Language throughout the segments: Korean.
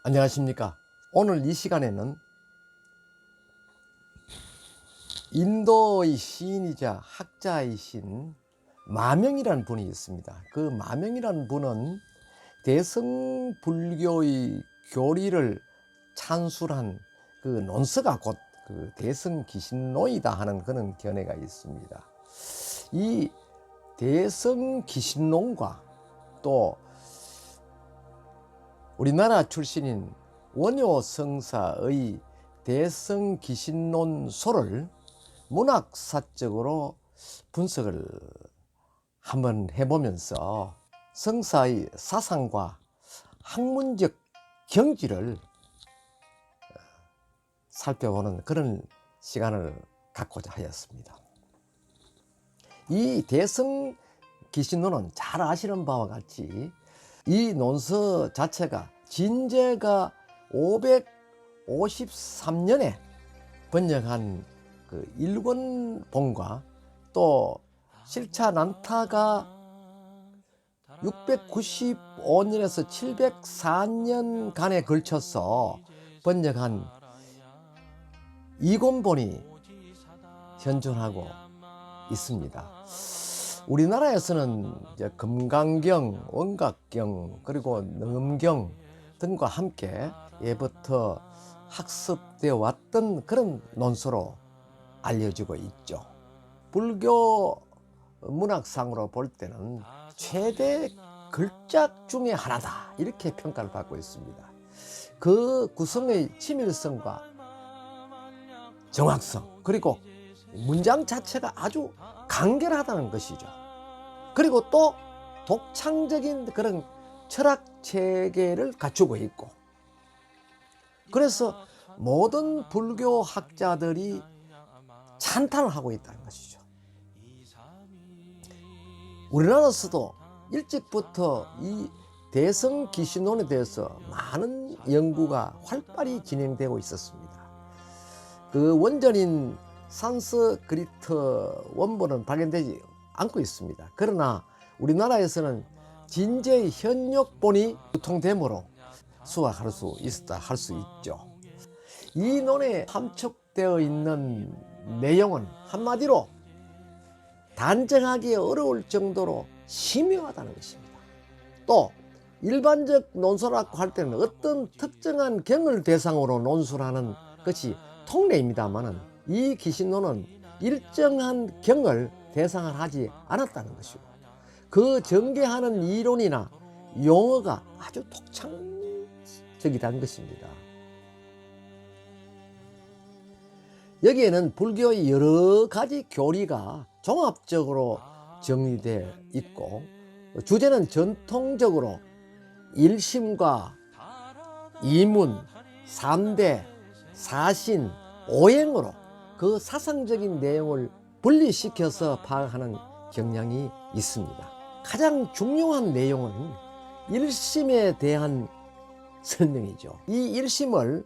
안녕하십니까. 오늘 이 시간에는 인도의 시인이자 학자이신 마명이라는 분이 있습니다. 그 마명이라는 분은 대승불교의 교리를 찬술한 그 논서가 곧 그 대승기신론이다 하는 그런 견해가 있습니다. 이 대승기신론과 또 우리나라 출신인 원효성사의 대승기신론소를 문학사적으로 분석을 한번 해보면서 성사의 사상과 학문적 경지를 살펴보는 그런 시간을 갖고자 하였습니다. 이 대승기신론은 잘 아시는 바와 같이 이 논서 자체가 진제가 553년에 번역한 그 일권본과 또 실차난타가 695년에서 704년간에 걸쳐서 번역한 이권본이 현존하고 있습니다. 우리나라에서는 이제 금강경, 원각경, 그리고 능엄경 등과 함께 예부터 학습되어 왔던 그런 논서로 알려지고 있죠. 불교 문학상으로 볼 때는 최대 걸작 중에 하나다 이렇게 평가를 받고 있습니다. 그 구성의 치밀성과 정확성, 그리고 문장 자체가 아주 간결하다는 것이죠. 그리고 또 독창적인 그런 철학 체계를 갖추고 있고, 그래서 모든 불교 학자들이 찬탄을 하고 있다는 것이죠. 우리나라에서도 일찍부터 이 대승기신론에 대해서 많은 연구가 활발히 진행되고 있었습니다. 그 원전인 산스크리트 원본은 발견되지 않고 있습니다. 그러나 우리나라에서는 진제의 현역본이 유통되므로 수확할 수 있었다 할 수 있죠. 이 논에 함축되어 있는 내용은 한마디로 단정하기 어려울 정도로 심오하다는 것입니다. 또 일반적 논술학과 할 때는 어떤 특정한 경을 대상으로 논술하는 것이 통례입니다만은 이 기신론은 일정한 경을 대상을 하지 않았다는 것이고, 그 전개하는 이론이나 용어가 아주 독창적이라는 것입니다. 여기에는 불교의 여러 가지 교리가 종합적으로 정리되어 있고, 주제는 전통적으로 일심과 이문, 삼배, 사신, 오행으로 그 사상적인 내용을 분리시켜서 파악하는 경향이 있습니다. 가장 중요한 내용은 일심에 대한 설명이죠. 이 일심을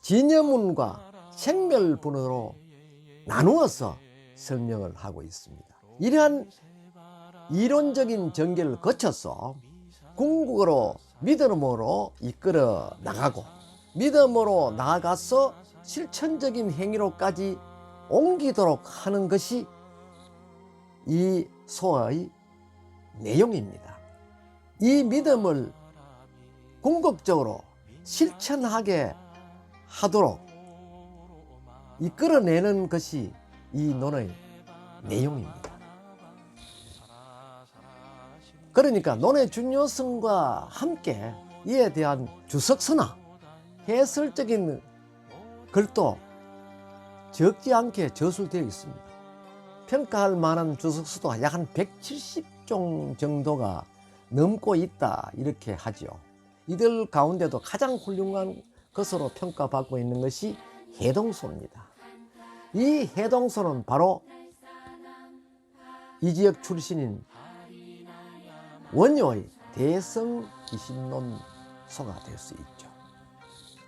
진여문과 생멸분으로 나누어서 설명을 하고 있습니다. 이러한 이론적인 전개를 거쳐서 궁극으로 믿음으로 이끌어 나가고, 믿음으로 나아가서 실천적인 행위로까지 옮기도록 하는 것이 이 소의 내용입니다. 이 믿음을 궁극적으로 실천하게 하도록 이끌어내는 것이 이 논의 내용입니다. 그러니까 논의 중요성과 함께 이에 대한 주석서나 해설적인 글도 적지 않게 저술되어 있습니다. 평가할 만한 주석서도 약 한 170종 정도가 넘고 있다 이렇게 하죠. 이들 가운데도 가장 훌륭한 것으로 평가받고 있는 것이 해동소입니다. 이 해동소는 바로 이 지역 출신인 원효의 대승기신론소가 될 수 있죠.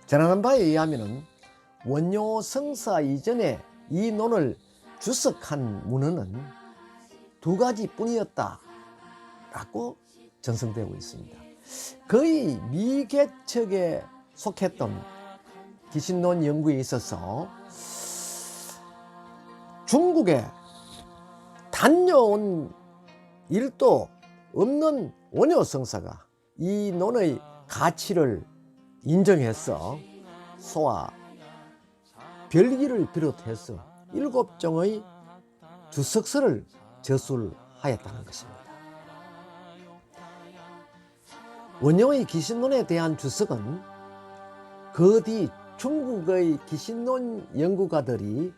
전하는 바에 의하면 원효 성사 이전에 이 논을 주석한 문헌은 2가지뿐이었다라고 전승되고 있습니다. 거의 미개척의 속했던 귀신론 연구에 있어서 중국에 다녀온 일도 없는 원효 성사가 이 논의 가치를 인정해서 소와 별기를 비롯해서 7종의 주석서를 저술하였다는 것입니다. 원효의 귀신론에 대한 주석은 그 뒤 중국의 귀신론 연구가들이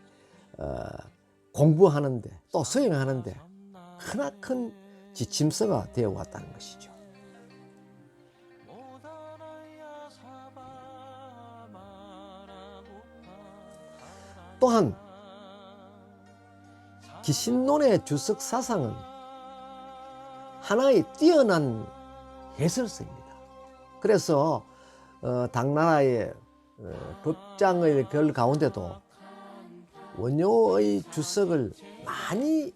공부하는데 또 수행하는데 크나큰 지침서가 되어 왔다는 것이죠. 또한 귀신론의 주석 사상은 하나의 뛰어난 해설서입니다. 그래서 당나라의 법장의 글 가운데도 원효의 주석을 많이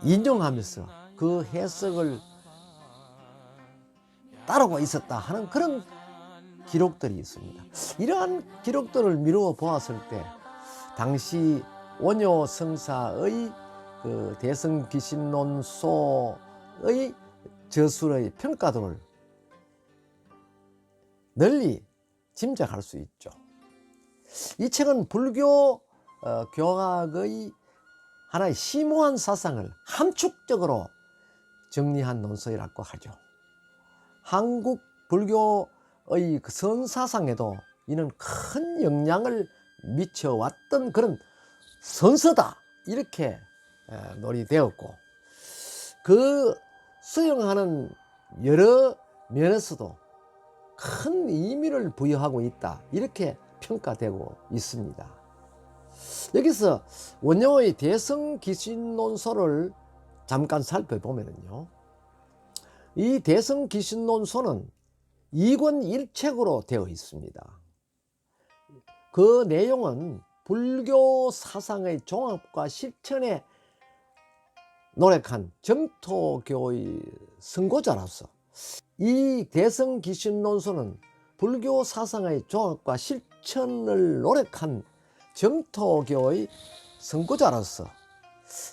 인용하면서 그 해석을 따르고 있었다 하는 그런 기록들이 있습니다. 이러한 기록들을 미루어 보았을 때 당시 원효 성사의 그 대성귀신론소의 저술의 평가도를 널리 짐작할 수 있죠. 이 책은 불교 교학의 하나의 심오한 사상을 함축적으로 정리한 논서라고 하죠. 한국 불교의 그 선사상에도 이는 큰 영향을 미쳐왔던 그런 선서다 이렇게 논의되었고 그 수용하는 여러 면에서도 큰 의미를 부여하고 있다 이렇게 평가되고 있습니다. 여기서 원효의 대성귀신론소를 잠깐 살펴보면요, 이 대성귀신론소는 2권 1책으로 되어 있습니다. 그 내용은 불교 사상의 종합과 실천에 노력한 정토교의 선고자로서 이 대성귀신론소는 불교 사상의 종합과 실천을 노력한 정토교의 선고자로서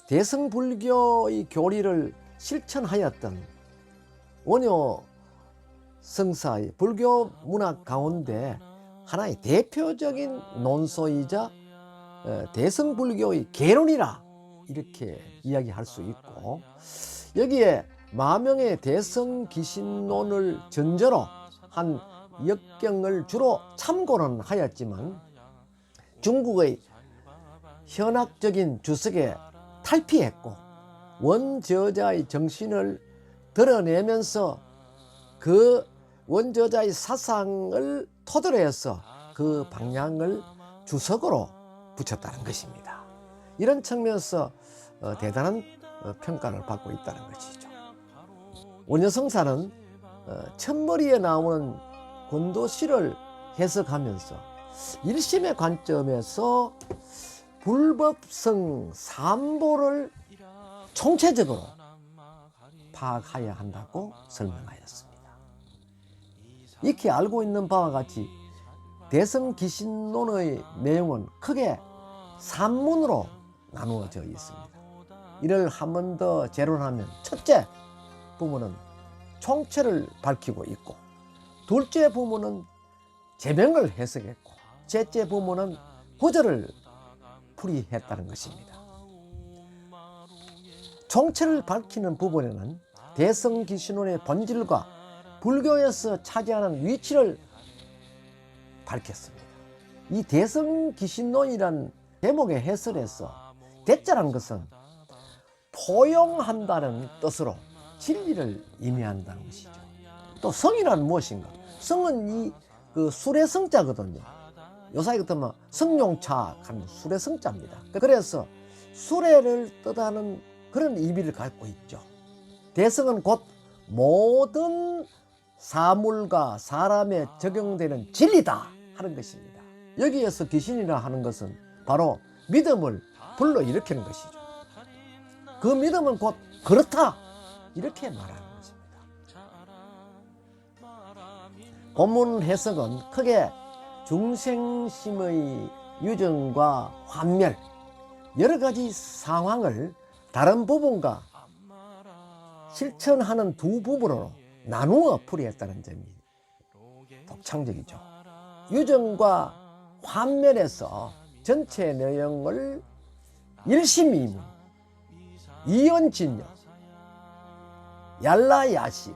대성불교의 교리를 실천하였던 원효 성사의 불교 문학 가운데 하나의 대표적인 논소이자 대성불교의 개론이라 이렇게 이야기할 수 있고, 여기에 마명의 대성귀신론을 전제로 한 역경을 주로 참고는 하였지만 중국의 현학적인 주석에 탈피했고 원저자의 정신을 드러내면서 그 원저자의 사상을 토대로 해서 그 방향을 주석으로 붙였다는 것입니다. 이런 측면에서 대단한 평가를 받고 있다는 것이죠. 원효성사는 첫머리에 나오는 권도시를 해석하면서 일심의 관점에서 불법성 삼보를 총체적으로 파악해야 한다고 설명하였습니다. 익히 알고 있는 바와 같이 대성귀신론의 내용은 크게 3문으로 나누어져 있습니다. 이를 한 번 더 재론하면, 첫째 부문은 총체를 밝히고 있고, 둘째 부문은 제명을 해석했고, 셋째 부문은 구절을 풀이했다는 것입니다. 총체를 밝히는 부분에는 대성귀신론의 본질과 불교에서 차지하는 위치를 밝혔습니다. 이 대성귀신론이란 제목의 해설에서 대자란 것은 포용한다는 뜻으로 진리를 의미한다는 것이죠. 또 성이란 무엇인가? 성은 그 술의 성자거든요. 요사이 같으면 성룡차 하는 술의 성자입니다. 그래서 수레를 뜻하는 그런 의미를 갖고 있죠. 대성은 곧 모든 사물과 사람에 적용되는 진리다 하는 것입니다. 여기에서 귀신이라 하는 것은 바로 믿음을 불러일으키는 것이죠. 그 믿음은 곧 그렇다 이렇게 말하는 것입니다. 본문 해석은 크게 중생심의 유정과 환멸, 여러 가지 상황을 다른 부분과 실천하는 두 부분으로 나누어 풀이했다는 점이 독창적이죠. 유정과 환멸에서 전체 내용을 일심이문, 이연진영, 얄라야식,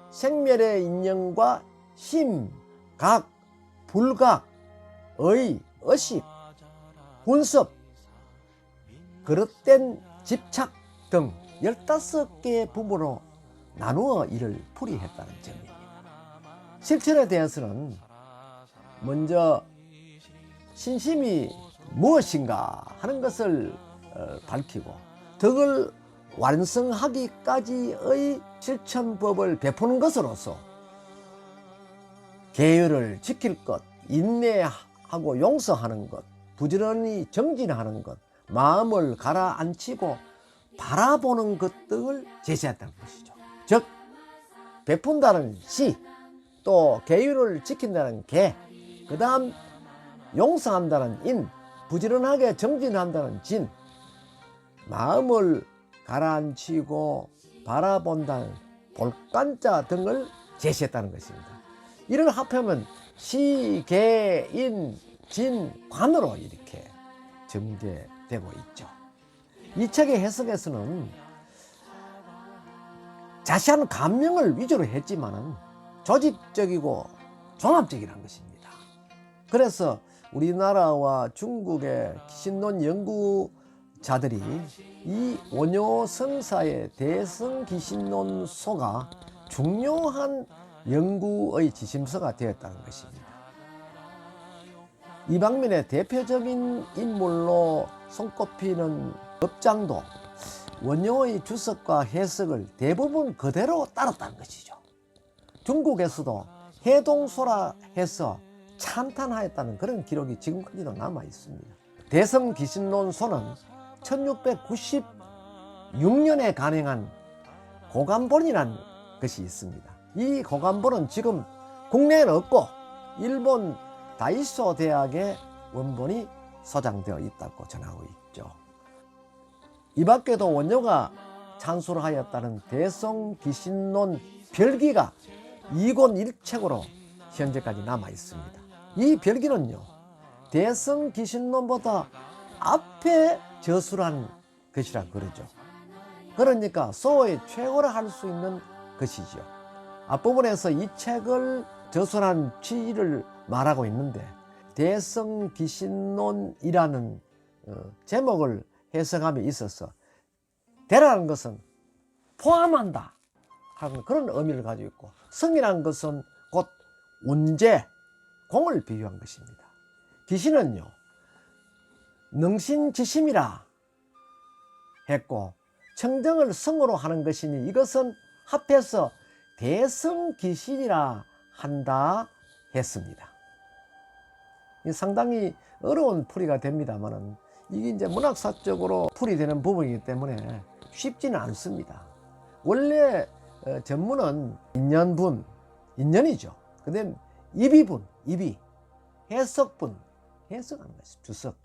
생멸의 인연과 심, 각, 불각, 의, 의식, 분섭, 그릇된 집착 등 15개의 부분으로 나누어 이를 풀이했다는 점입니다. 실천에 대해서는 먼저 신심이 무엇인가 하는 것을 밝히고 덕을 완성하기까지의 실천법을 베푸는 것으로서 계율을 지킬 것, 인내하고 용서하는 것, 부지런히 정진하는 것, 마음을 가라앉히고 바라보는 것 등을 제시했다는 것이죠. 즉 베푼다는 시, 또 계율을 지킨다는 계, 그 다음 용서한다는 인, 부지런하게 정진한다는 진, 마음을 가라앉히고 바라본다는 볼간자 등을 제시했다는 것입니다. 이를 합하면 시, 계, 인, 진, 관으로 이렇게 전개되고 있죠. 이 책의 해석에서는 자세한 감명을 위주로 했지만 조직적이고 종합적이라는 것입니다. 그래서 우리나라와 중국의 기신론 연구자들이 이 원효 성사의 대성기신론서가 중요한 연구의 지침서가 되었다는 것입니다. 이 방면의 대표적인 인물로 손꼽히는 법장도 원효의 주석과 해석을 대부분 그대로 따랐다는 것이죠. 중국에서도 해동소라해서 찬탄하였다는 그런 기록이 지금까지도 남아 있습니다. 대성기신론서는 1696년에 간행한 고간본이라는 것이 있습니다. 이 고간본은 지금 국내에는 없고 일본 다이소 대학의 원본이 소장되어 있다고 전하고 있죠. 이 밖에도 원효가 찬수를 하였다는 대성기신론 별기가 2권 1책으로 현재까지 남아 있습니다. 이 별기는요, 대성기신론보다 앞에 저술한 것이라 그러죠. 그러니까 소의 최고라 할 수 있는 것이죠. 앞부분에서 이 책을 저술한 취지를 말하고 있는데 대성기신론이라는 제목을 해석함에 있어서 대라는 것은 포함한다 하는 그런 의미를 가지고 있고, 성이라는 것은 곧 운제, 공을 비유한 것입니다. 기신은요, 능신지심이라 했고 청정을 성으로 하는 것이니 이것은 합해서 대성기신이라 한다 했습니다. 상당히 어려운 풀이가 됩니다만 이게 이제 문학사적으로 풀이되는 부분이기 때문에 쉽지는 않습니다. 원래 전문은 인연분, 인연이죠. 그 다음에 입이분, 입이, 해석분, 해석하는 것이 주석,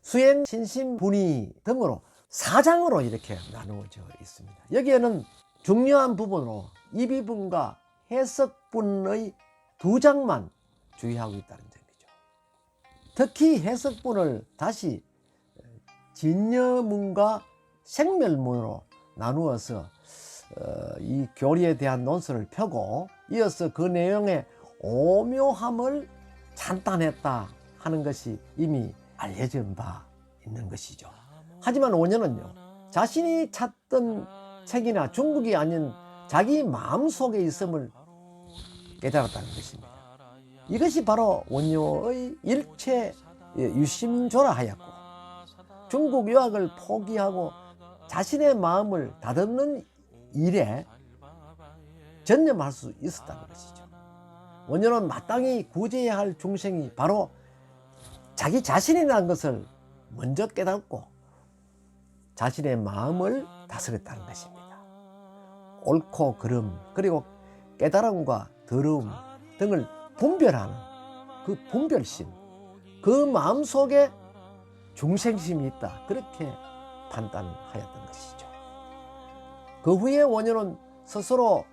수행, 신심, 분위 등으로 4장으로 이렇게 나누어져 있습니다. 여기에는 중요한 부분으로 입이분과 해석분의 2장만 주의하고 있다는 점이죠. 특히 해석분을 다시 진여문과 생멸문으로 나누어서 이 교리에 대한 논설을 펴고 이어서 그 내용의 오묘함을 찬탄했다 하는 것이 이미 알려진 바 있는 것이죠. 하지만 원효는요, 자신이 찾던 책이나 중국이 아닌 자기 마음속에 있음을 깨달았다는 것입니다. 이것이 바로 원효의 일체 유심조라 하였고 중국 유학을 포기하고 자신의 마음을 다듬는 일에 전념할 수 있었다는 것이죠. 원효는 마땅히 구제해야 할 중생이 바로 자기 자신이라는 것을 먼저 깨닫고 자신의 마음을 다스렸다는 것입니다. 옳고 그름, 그리고 깨달음과 더러움 등을 분별하는 그 분별심, 그 마음속에 중생심이 있다, 그렇게 판단하였던 것이죠. 그 후에 원효는 스스로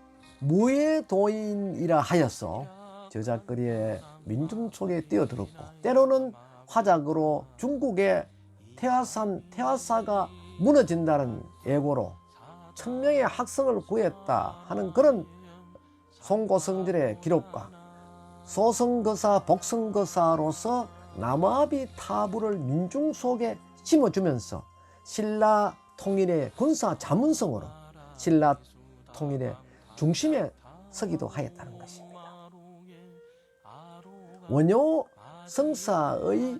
무예도인이라 하여서 저작거리의 민중 속에 뛰어들었고, 때로는 화작으로 중국의 태화사가 무너진다는 예고로 1000명의 학생을 구했다 하는 그런 송고성절의 기록과 소성거사, 복성거사로서 남아비 타부를 민중 속에 심어주면서 신라 통일의 군사 자문성으로 신라 통일의 중심에 서기도 하였다는 것입니다. 원효 성사의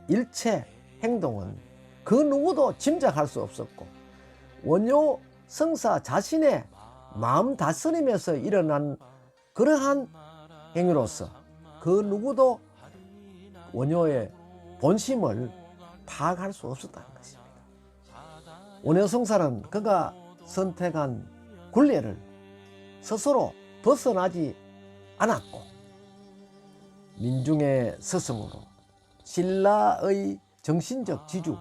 일체 행동은 그 누구도 짐작할 수 없었고, 원효 성사 자신의 마음 다스림에서 일어난 그러한 행위로서 그 누구도 원효의 본심을 파악할 수 없었다는 것입니다. 원효 성사는 그가 선택한 굴레를 스스로 벗어나지 않았고, 민중의 스승으로 신라의 정신적 지주,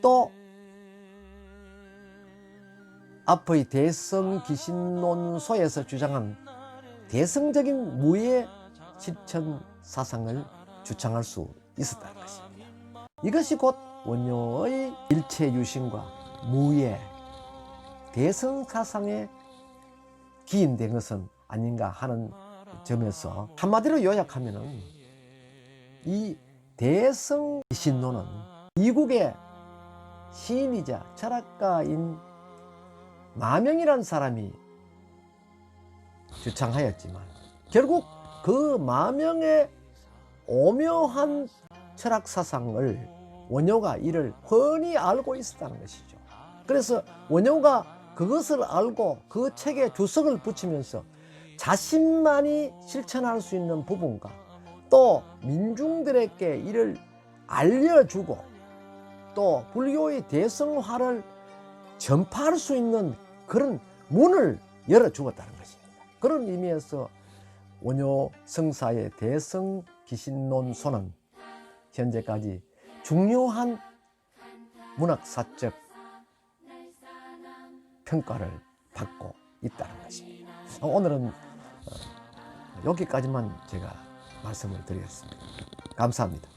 또 앞의 대성기신론소에서 주장한 대성적인 무예 실천 사상을 주창할 수 있었다는 것입니다. 이것이 곧 원효의 일체유신과 무예 대성 사상에 기인된 것은 아닌가 하는 점에서 한마디로 요약하면은 이 대성신론은 미국의 시인이자 철학가인 마명이라는 사람이 주창하였지만, 결국 그 마명의 오묘한 철학 사상을 원효가 이를 훤히 알고 있었다는 것이죠. 그래서 원효가 그것을 알고 그 책에 주석을 붙이면서 자신만이 실천할 수 있는 부분과 또 민중들에게 이를 알려주고 또 불교의 대성화를 전파할 수 있는 그런 문을 열어주었다는 것입니다. 그런 의미에서 원효 성사의 대성기신론소는 현재까지 중요한 문학사적 평가를 받고 있다는 것입니다. 오늘은 여기까지만 제가 말씀을 드리겠습니다. 감사합니다.